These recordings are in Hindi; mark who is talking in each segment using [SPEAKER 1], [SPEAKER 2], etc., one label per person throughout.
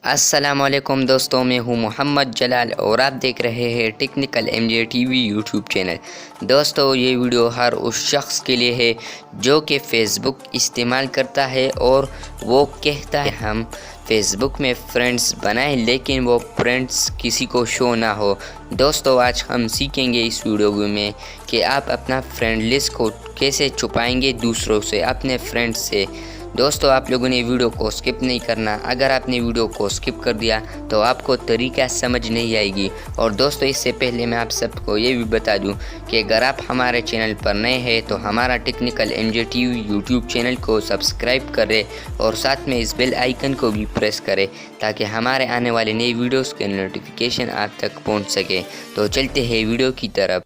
[SPEAKER 1] अस्सलामुअलैकुम दोस्तों, मैं हूं मोहम्मद जलाल और आप देख रहे हैं technical MJ TV YouTube channel. दोस्तों, ये वीडियो हर उस शख्स के लिए है जो कि फ़ेसबुक इस्तेमाल करता है और वो कहता है हम फ़ेसबुक में फ्रेंड्स बनाएं, लेकिन वो फ्रेंड्स किसी को शो ना हो। दोस्तों, आज हम सीखेंगे इस वीडियो में कि आप अपना फ्रेंड लिस्ट को कैसे छुपाएंगे दूसरों से, अपने फ्रेंड्स से। दोस्तों, आप लोगों ने वीडियो को स्किप नहीं करना। अगर आपने वीडियो को स्किप कर दिया तो आपको तरीका समझ नहीं आएगी। और दोस्तों, इससे पहले मैं आप सबको ये भी बता दूं कि अगर आप हमारे चैनल पर नए हैं तो हमारा technical MJ TV YouTube channel को सब्सक्राइब करें और साथ में इस बेल आइकन को भी प्रेस करें ताकि हमारे आने वाले नए वीडियोज़ के नोटिफिकेशन आप तक पहुँच सके। तो चलते हैं वीडियो की तरफ।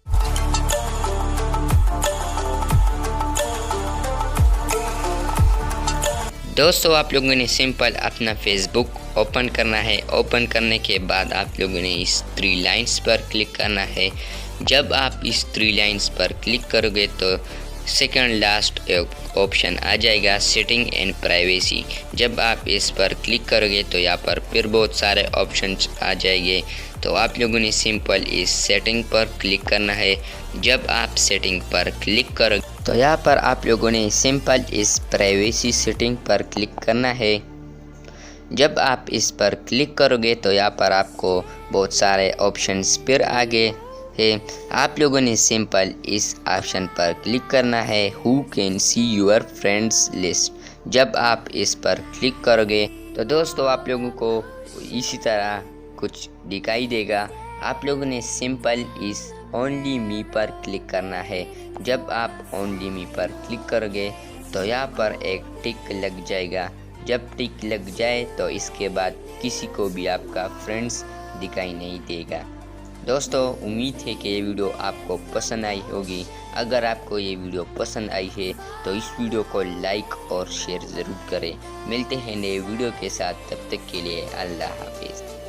[SPEAKER 1] दोस्तों, आप लोगों ने सिंपल अपना फेसबुक ओपन करना है। ओपन करने के बाद आप लोगों ने इस 3 लाइंस पर क्लिक करना है। जब आप इस 3 लाइंस पर क्लिक करोगे तो सेकंड लास्ट ऑप्शन आ जाएगा, सेटिंग एंड प्राइवेसी। जब आप इस पर क्लिक करोगे तो यहाँ पर फिर बहुत सारे ऑप्शंस आ जाएंगे। तो आप लोगों ने सिंपल इस सेटिंग पर क्लिक करना है। जब आप सेटिंग पर क्लिक करोगे तो यहाँ पर आप लोगों ने सिंपल इस प्राइवेसी सेटिंग पर क्लिक करना है। जब आप इस पर क्लिक करोगे तो यहाँ पर आपको बहुत सारे ऑप्शंस फिर आगे है। आप लोगों ने सिंपल इस ऑप्शन पर क्लिक करना है, who can see your friends list. जब आप इस पर क्लिक करोगे तो दोस्तों आप लोगों को इसी तरह कुछ दिखाई देगा। आप लोगों ने सिंपल इस ओनली मी पर क्लिक करना है। जब आप ओनली मी पर क्लिक करोगे तो यहाँ पर एक टिक लग जाएगा। जब टिक लग जाए तो इसके बाद किसी को भी आपका फ्रेंड्स दिखाई नहीं देगा। दोस्तों, उम्मीद है कि ये वीडियो आपको पसंद आई होगी। अगर आपको ये वीडियो पसंद आई है तो इस वीडियो को लाइक और शेयर ज़रूर करें। मिलते हैं नए वीडियो के साथ, तब तक के लिए अल्लाह हाफिज़।